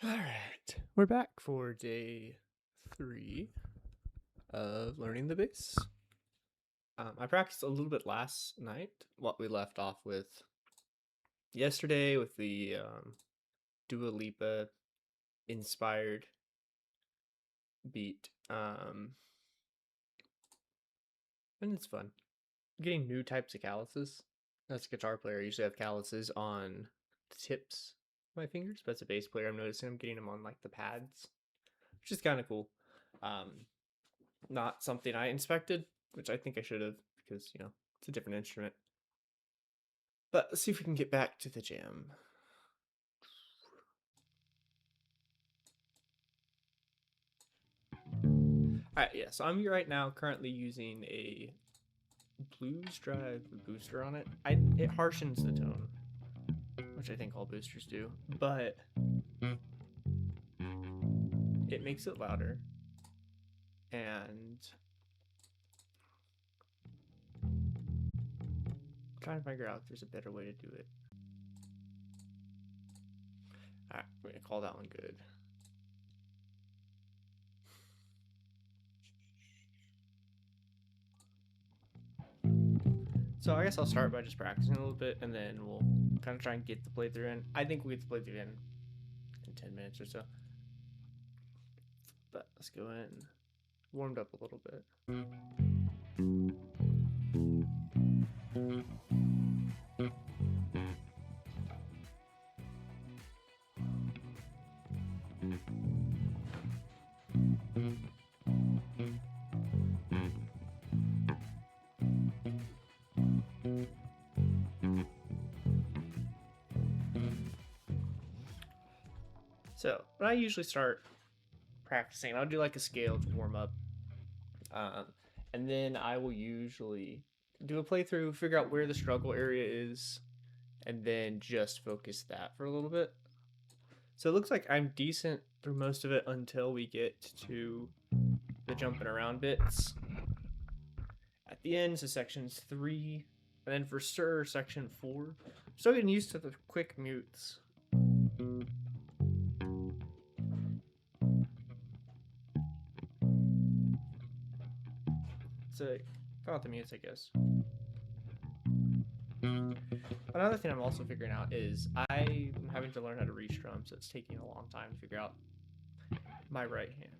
All right, we're back for day 3 of learning the bass. I practiced a little bit last night, what we left off with yesterday with the Dua Lipa inspired beat. And it's fun. Getting new types of calluses. As a guitar player, I usually have calluses on the tips of my fingers, but as a bass player, I'm noticing I'm getting them on like the pads, which is kind of cool. Not something I inspected, which I think I should have because, it's a different instrument. But let's see if we can get back to the jam. Alright, yeah, so I'm right now currently using a blues drive booster on it. It harshens the tone, which I think all boosters do, but it makes it louder. And I'm trying to figure out if there's a better way to do it. Alright, we're gonna call that one good. So I guess I'll start by just practicing a little bit, and then we'll kind of try and get the playthrough in. I think we get the playthrough in 10 minutes or so. But let's go in. Warmed up a little bit. So when I usually start practicing, I'll do like a scale to warm up. And then I will usually do a playthrough, figure out where the struggle area is, and then just focus that for a little bit. So it looks like I'm decent through most of it until we get to the jumping around bits. At the end, so sections 3, and then for stir, section 4. Still getting used to the quick mutes. So, call it the mutes, I guess. Another thing I'm also figuring out is I'm having to learn how to restrum, so it's taking a long time to figure out my right hand.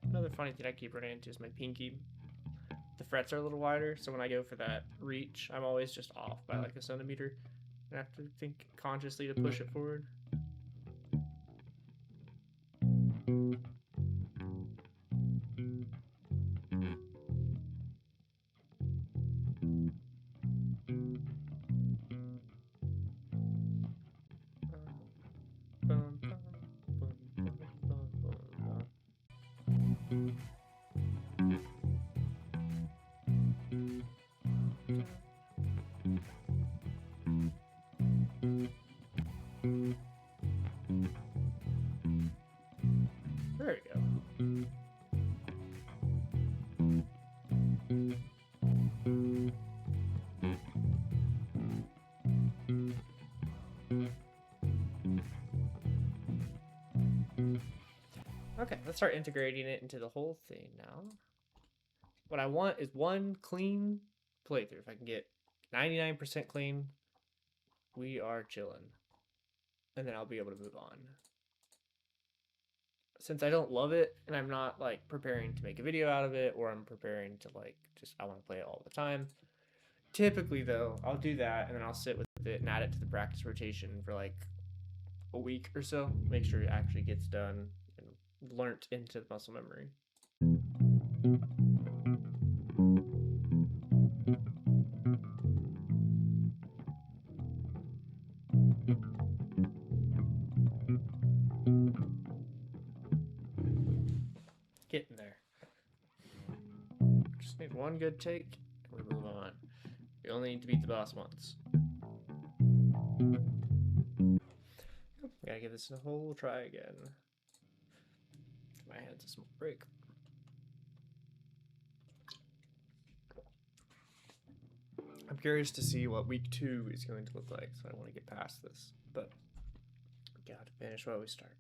Another funny thing I keep running into is my pinky. The frets are a little wider, so when I go for that reach, I'm always just off by like a centimeter. I have to think consciously to push it forward. There we go. Okay, let's start integrating it into the whole thing now. What I want is one clean playthrough. If I can get 99% clean, we are chilling. And then I'll be able to move on. Since I don't love it, and I'm not like preparing to make a video out of it, or I'm preparing to like just I want to play it all the time. Typically though, I'll do that and then I'll sit with it and add it to the practice rotation for like a week or so. Make sure it actually gets done and learnt into the muscle memory. Getting there. Just need one good take and we move on. We only need to beat the boss once. Gotta give this a whole try again. My hand's a small break. I'm curious to see what week 2 is going to look like, so I want to get past this. But we gotta finish while we start.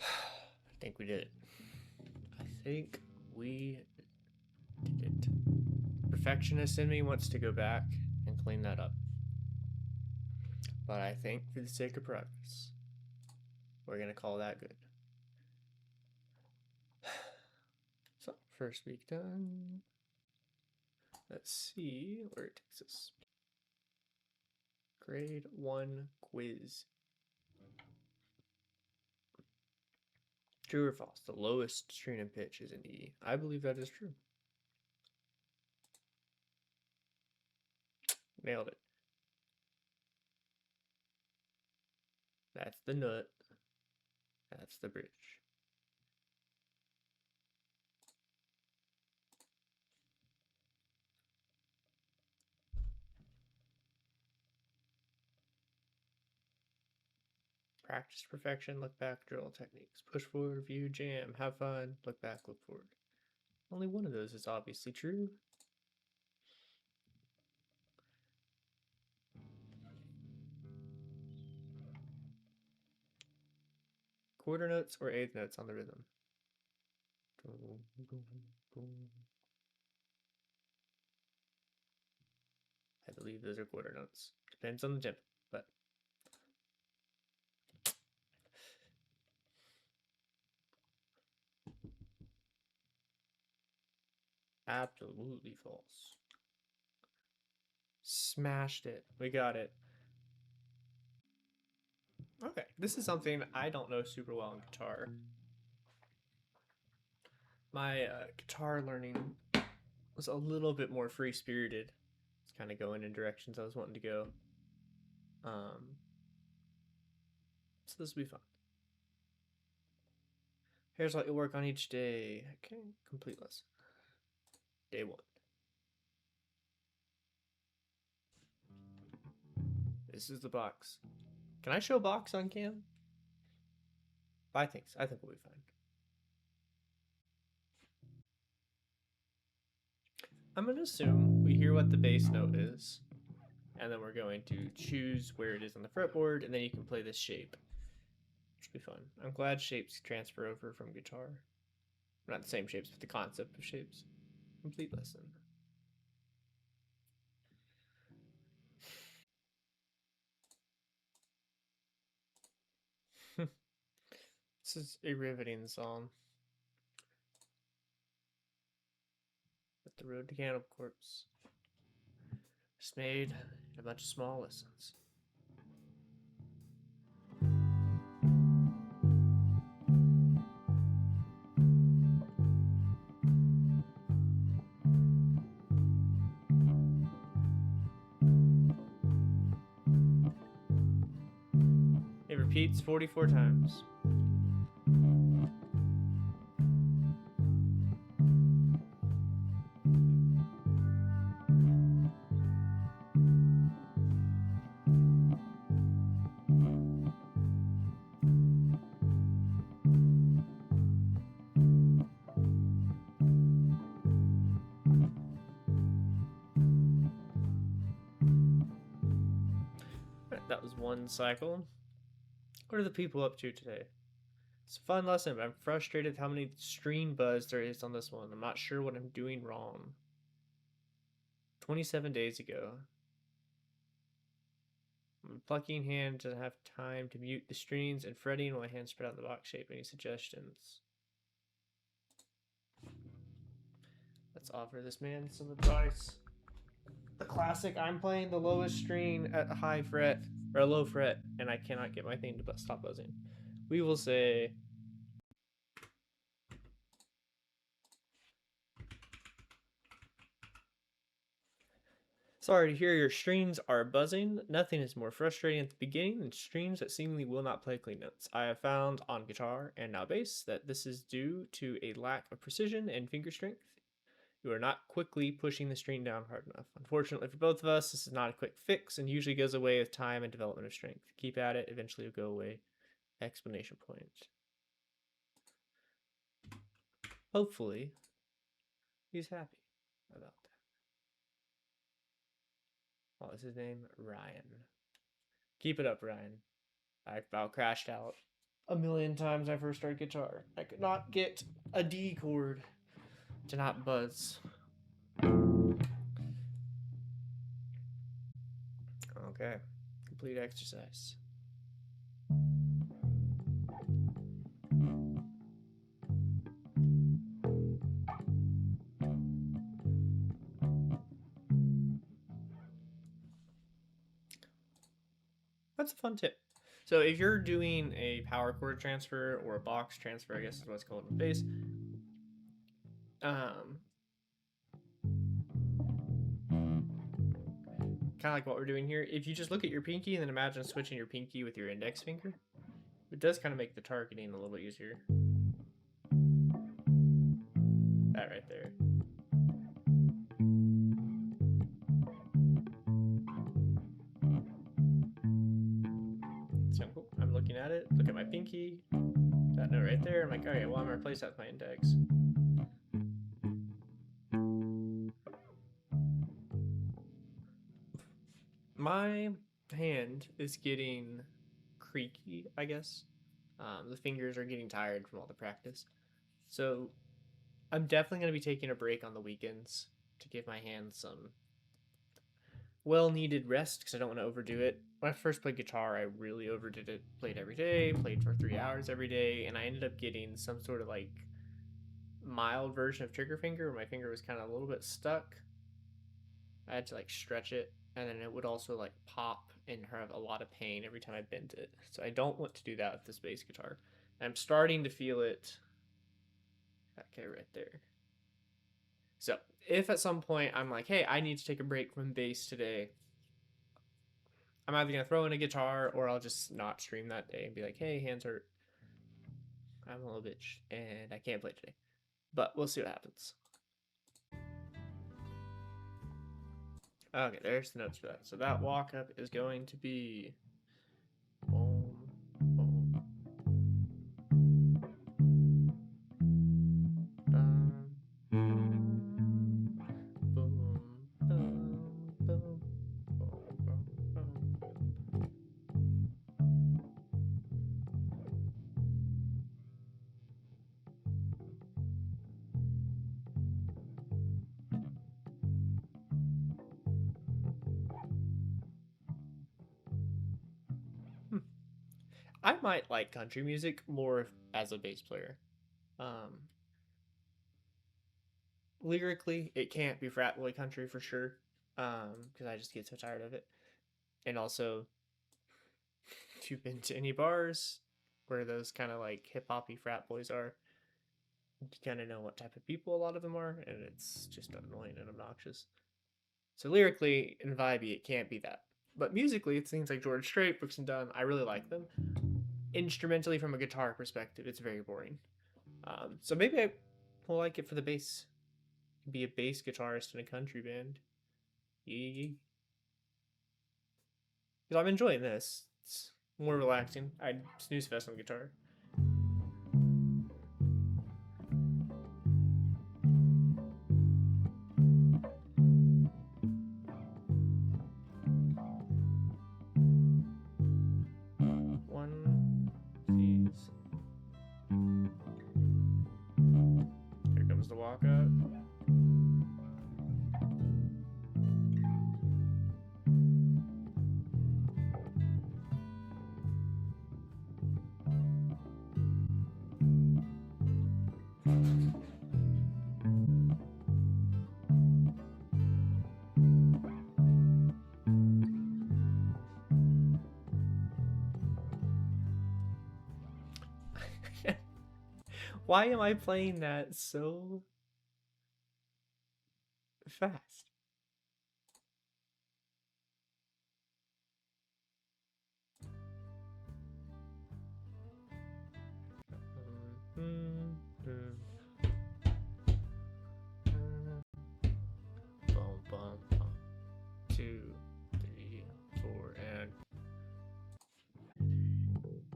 I think we did it. I think we did it. Perfectionist in me wants to go back and clean that up. But I think for the sake of progress, we're going to call that good. So, first week done. Let's see where it takes us. Grade 1 quiz. True or false? The lowest string and pitch is an E. I believe that is true. Nailed it. That's the nut. That's the bridge. Practice perfection, look back, drill techniques. Push forward, review, jam, have fun, look back, look forward. Only one of those is obviously true. Quarter notes or eighth notes on the rhythm? I believe those are quarter notes. Depends on the tempo, but absolutely false. Smashed it. We got it. Okay, this is something I don't know super well in guitar. My guitar learning was a little bit more free-spirited. It's kind of going in directions I was wanting to go. So this will be fun. Here's what you work on each day. Okay, complete lesson. Day 1. This is the box. Can I show box on cam? I think so. I think we'll be fine. I'm going to assume we hear what the bass note is, and then we're going to choose where it is on the fretboard, and then you can play this shape. Which will be fun. I'm glad shapes transfer over from guitar. Not the same shapes, but the concept of shapes. Complete lesson. This is a riveting song. But the road to Cannibal Corpse. Just made a bunch of small lessons. It repeats 44 times. that was one cycle. What are the people up to today? It's a fun lesson, but I'm frustrated with how many stream buzz there is on this one. I'm not sure what I'm doing wrong. 27 days ago. My plucking hand doesn't have time to mute the streams and fretting while my hands spread out in the box shape. Any suggestions? Let's offer this man some advice. The classic, I'm playing the lowest string at a high fret, or a low fret, and I cannot get my thing to stop buzzing. We will say... Sorry to hear your strings are buzzing. Nothing is more frustrating at the beginning than strings that seemingly will not play clean notes. I have found on guitar and now bass that this is due to a lack of precision and finger strength. You are not quickly pushing the string down hard enough. Unfortunately for both of us, this is not a quick fix and usually goes away with time and development of strength. Keep at it, eventually it'll go away. Explanation point. Hopefully, he's happy about that. What was his name? Ryan. Keep it up, Ryan. I about crashed out a million times when I first started guitar. I could not get a D chord to not buzz. Okay, complete exercise. That's a fun tip. So if you're doing a power chord transfer or a box transfer, I guess is what's called in bass, kind of like what we're doing here, if you just look at your pinky and then imagine switching your pinky with your index finger, it does kind of make the targeting a little bit easier. That right there. So I'm looking at it, look at my pinky, that note right there. I'm like, okay, well, I'm gonna replace that with my index. My hand is getting creaky, I guess. The fingers are getting tired from all the practice. So I'm definitely going to be taking a break on the weekends to give my hands some well-needed rest because I don't want to overdo it. When I first played guitar, I really overdid it. Played every day, played for 3 hours every day, and I ended up getting some sort of like mild version of trigger finger where my finger was kind of a little bit stuck. I had to like stretch it, and then it would also like pop and have a lot of pain every time I bent it. So I don't want to do that with this bass guitar. I'm starting to feel it. Okay, right there. So if at some point I'm like, hey, I need to take a break from bass today, I'm either gonna throw in a guitar or I'll just not stream that day and be like, hey, hands hurt. I'm a little bitch and I can't play today. But we'll see what happens. Okay, there's the notes for that. So that walk up is going to be boom, boom, bum, boom, boom, boom, boom, boom, boom. I might like country music more as a bass player. Lyrically, it can't be frat boy country for sure, because I just get so tired of it. And also, if you've been to any bars where those kind of like hip hoppy frat boys are, you kind of know what type of people a lot of them are, and it's just annoying and obnoxious. So lyrically and vibey, it can't be that. But musically, it's things like George Strait, Brooks and Dunn. I really like them. Instrumentally, from a guitar perspective, it's very boring. So maybe I will like it for the bass. Be a bass guitarist in a country band. Because I'm enjoying this. It's more relaxing. I snooze fest on guitar. to walk up. Why am I playing that so fast? Bum, bum, bum. 2, 3, 4, and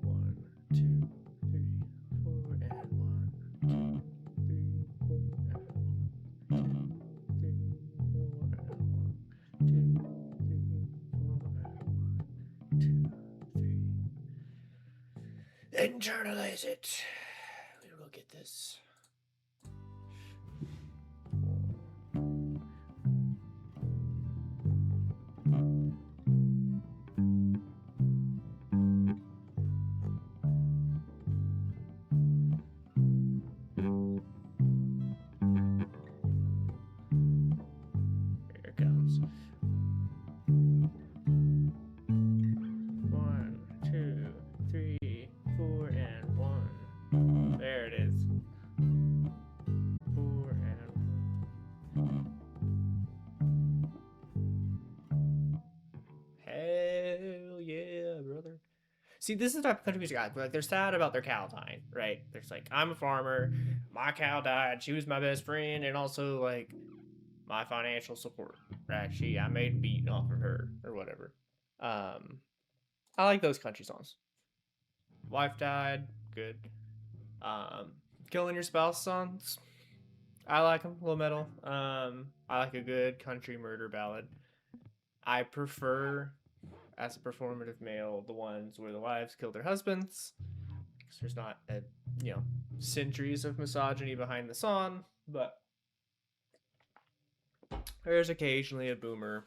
1, 2, 3, 4, and 1, 2, 3, 4, and 1, 2, 3, 4, and 1, 2, 3, 4, and 1, 2, 3. Internalize it. We will get this. Here it comes. 1, 2, 3, 4, and 1. There it is. 4 and 1. Hell yeah, brother. See, this is the type of country music guys. Like, they're sad about their cow dying, right? There's like, I'm a farmer, my cow died, she was my best friend, and also like my financial support. Right? I made beat off of her or whatever. I like those country songs. Wife died, good. Um, Killing your spouse songs, I like them. A little metal. I like a good country murder ballad. I prefer, as a performative male, the ones where the wives kill their husbands, because there's not a you know centuries of misogyny behind the song, but there's occasionally a boomer.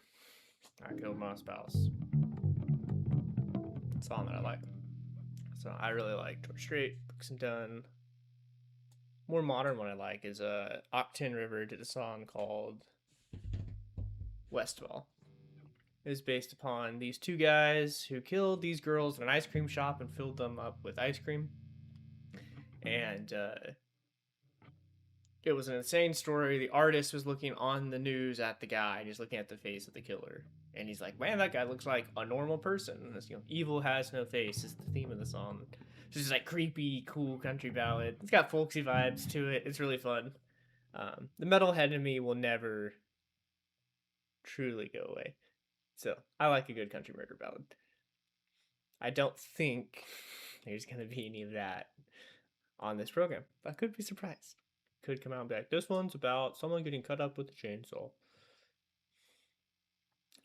I killed my spouse. Song that I like. So I really like George Strait, Brooks and Dunn. More modern one I like is Octane River did a song called Westfall. It was based upon these two guys who killed these girls in an ice cream shop and filled them up with ice cream. And it was an insane story. The artist was looking on the news at the guy, and he's looking at the face of the killer. And he's like, man, that guy looks like a normal person. And this, evil has no face is the theme of the song. It's just like creepy, cool country ballad. It's got folksy vibes to it. It's really fun. The metalhead in me will never truly go away. So I like a good country murder ballad. I don't think there's going to be any of that on this program. I could be surprised. Could come out and be like, this one's about someone getting cut up with a chainsaw.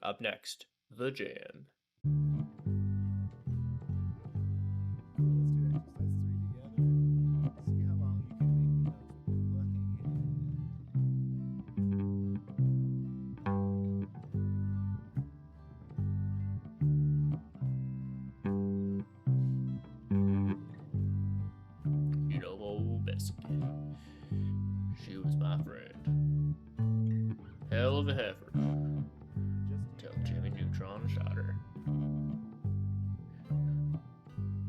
Up next, The Jam. You know, old Bessie. She was my friend. Hell of a heifer. Till Jimmy Neutron shot her.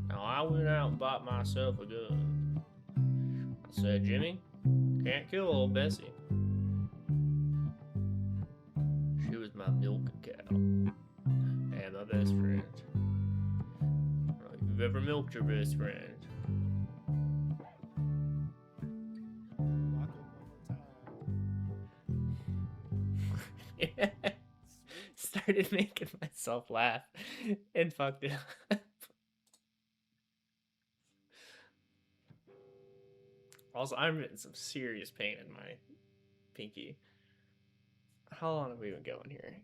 Now I went out and bought myself a gun. I said, Jimmy, can't kill old Bessie. She was my milk cow and my best friend. If you've ever milked your best friend, started making myself laugh and fucked it up. Also, I'm in some serious pain in my pinky. How long have we been going here?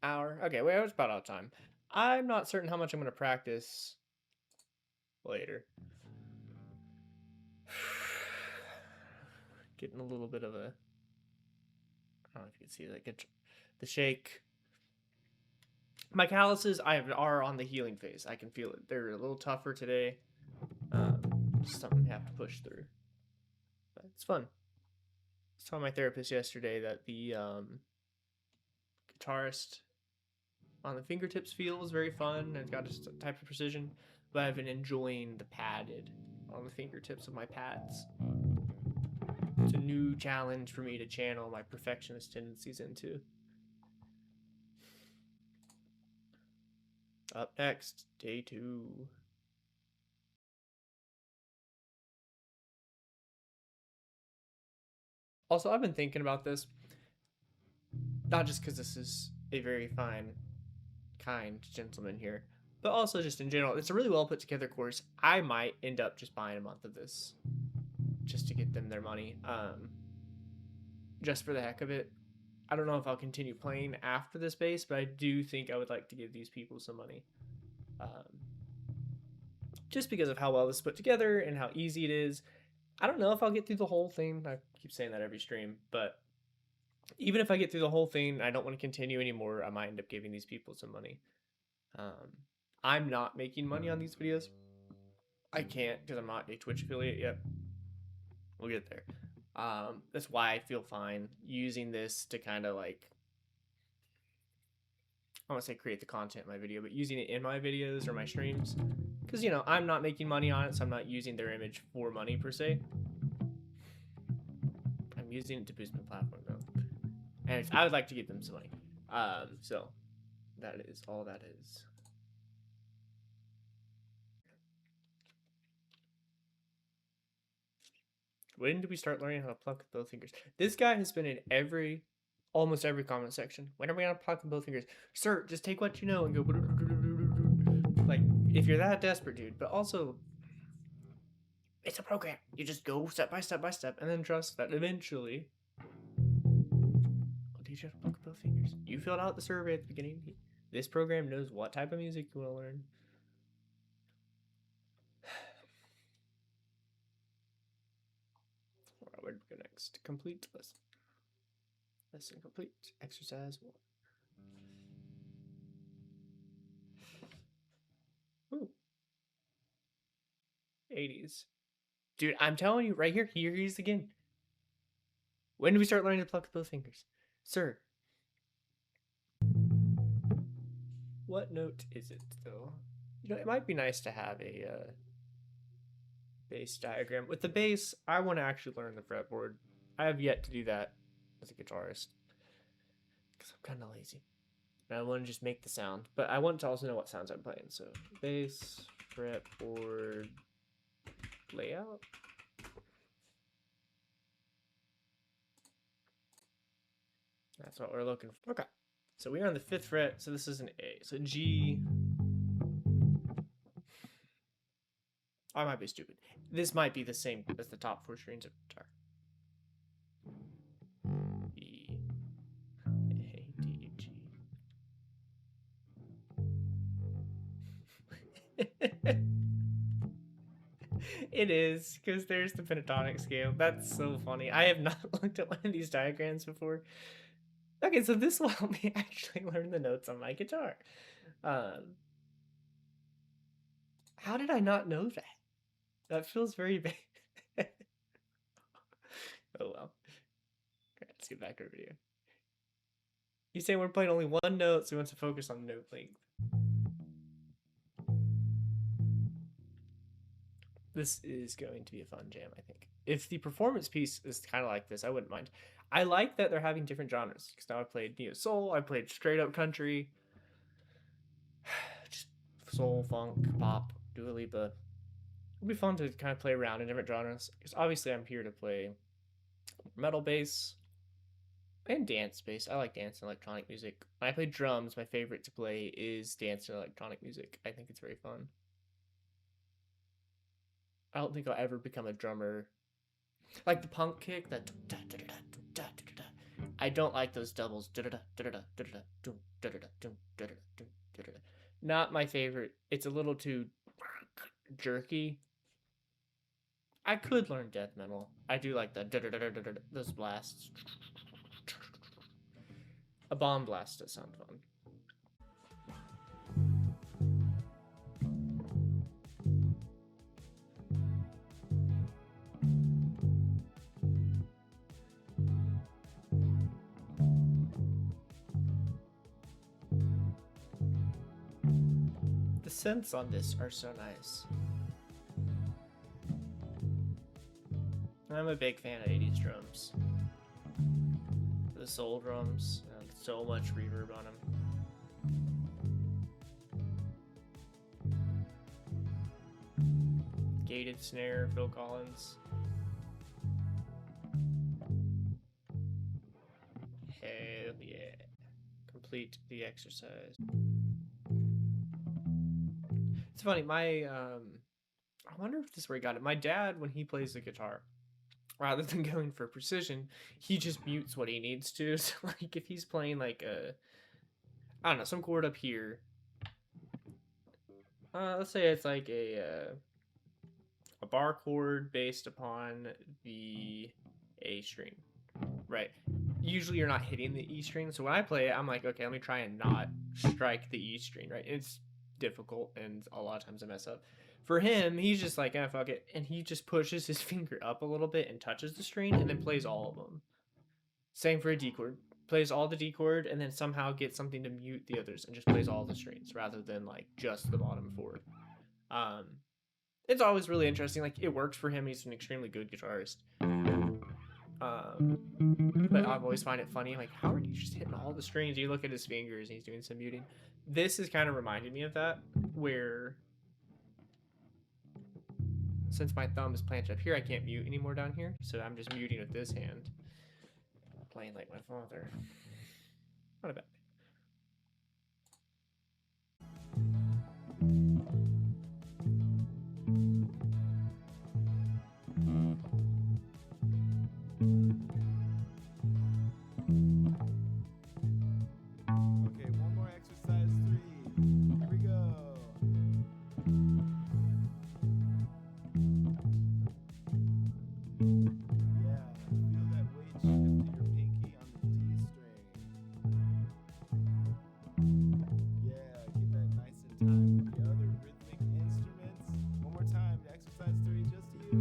Hour? Okay, well, it's about out of time. I'm not certain how much I'm going to practice later. Getting a little bit of a, I don't know if you can see that, get the shake. My calluses are on the healing phase. I can feel it. They're a little tougher today. Something I have to push through. But it's fun. I was telling my therapist yesterday that the guitarist on the fingertips feel is very fun and it's got a type of precision, but I've been enjoying the padded on the fingertips of my pads. It's a new challenge for me to channel my perfectionist tendencies into. Up next, day 2. Also, I've been thinking about this, not just because this is a very fine, kind gentleman here, but also just in general. It's a really well put together course. I might end up just buying a month of this just to get them their money, just for the heck of it. I don't know if I'll continue playing after this base, but I do think I would like to give these people some money. Just because of how well this is put together and how easy it is. I don't know if I'll get through the whole thing. I keep saying that every stream, but even if I get through the whole thing, I don't want to continue anymore. I might end up giving these people some money. I'm not making money on these videos. I can't because I'm not a Twitch affiliate yet. We'll get there. That's why I feel fine using this to kind of like, I want to say create the content in my video, but using it in my videos or my streams. Because, you know, I'm not making money on it, so I'm not using their image for money per se. I'm using it to boost my platform though. And I would like to give them some money. So that is all that is. When do we start learning how to pluck with both fingers? This guy has been in almost every comment section. When are we gonna pluck with both fingers? Sir, just take what you know and go. Like, if you're that desperate, dude. But also, it's a program. You just go step by step by step, and then trust that eventually I'll teach you how to pluck with both fingers. You filled out the survey at the beginning. This program knows what type of music you want to learn. Where do we go next? Complete lesson. Lesson complete. Exercise 1. Ooh. 80s. Dude, I'm telling you right here. Here he is again. When do we start learning to pluck with both fingers? Sir. What note is it, though? You know, it might be nice to have a bass diagram. With the bass, I want to actually learn the fretboard. I have yet to do that as a guitarist. Because I'm kind of lazy. And I want to just make the sound. But I want to also know what sounds I'm playing. So, bass, fretboard, layout. That's what we're looking for. Okay. So we are on the 5th fret. So this is an A. So G. I might be stupid. This might be the same as the top 4 strings of guitar. E, A, D, G. It is, because there's the pentatonic scale. That's so funny. I have not looked at one of these diagrams before. Okay, so this will help me actually learn the notes on my guitar. How did I not know that? That feels very bad. Oh well. Okay, let's get back to our video. He's saying we're playing only one note, so he wants to focus on note length. This is going to be a fun jam, I think. If the performance piece is kind of like this, I wouldn't mind. I like that they're having different genres, because now I played neo soul, I played straight up country, just soul, funk, pop, Dua Lipa. It'll be fun to kind of play around in different genres, because obviously I'm here to play metal bass and dance bass. I like dance and electronic music. When I play drums, my favorite to play is dance and electronic music. I think it's very fun. I don't think I'll ever become a drummer. Like the punk kick, that I don't like those doubles. Not my favorite. It's a little too jerky. I could learn death metal. I do like the those blasts. A bomb blast does sound fun. The synths on this are so nice. I'm a big fan of 80s drums. The soul drums, so much reverb on them. Gated snare, Phil Collins. Hell yeah. Complete the exercise. It's funny, I wonder if this is where he got it. My dad, when he plays the guitar, rather than going for precision, he just mutes what he needs to. So, like, if he's playing, like, I don't know, some chord up here. Let's say it's like a bar chord based upon the A string, right? Usually you're not hitting the E string. So when I play it, I'm like, okay, let me try and not strike the E string, right? It's difficult, and a lot of times I mess up. For him, he's just like, fuck it. And he just pushes his finger up a little bit and touches the string and then plays all of them. Same for a D chord. Plays all the D chord and then somehow gets something to mute the others and just plays all the strings rather than like just the bottom four. It's always really interesting. Like, it works for him. He's an extremely good guitarist. But I've always find it funny. Like, how are you just hitting all the strings? You look at his fingers and he's doing some muting. This is kind of reminding me of that, where since my thumb is planted up here, I can't mute anymore down here. So I'm just muting with this hand, playing like my father. Not a bad. Okay, one more exercise 3. Here we go. Yeah, feel that weight shift in your pinky on the D string. Yeah, get that nice in time with the other rhythmic instruments. One more time, exercise 3, just you.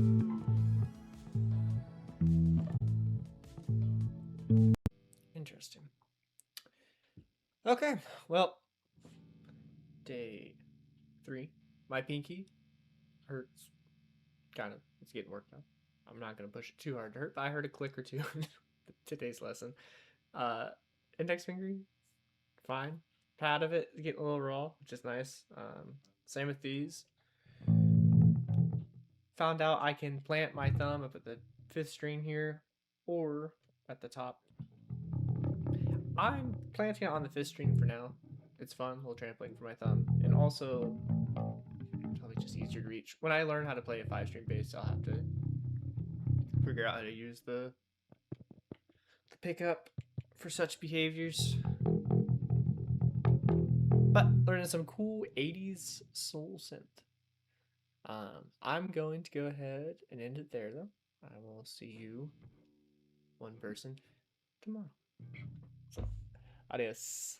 Interesting. Okay, well, day 3. My pinky hurts. Kind of. It's getting worked out. I'm not going to push it too hard to hurt, but I heard a click or two in today's lesson. Index finger, fine. Pad of it, getting a little raw, which is nice. Same with these. Found out I can plant my thumb up at the 5th string here or at the top. I'm planting it on the 5th string for now. It's fun, a little trampoline for my thumb. And also, probably just easier to reach. When I learn how to play a 5-string bass, I'll have to figure out how to use the pickup for such behaviors. But learning some cool 80s soul synth. I'm going to go ahead and end it there, though. I will see you, one person, tomorrow. So, adios.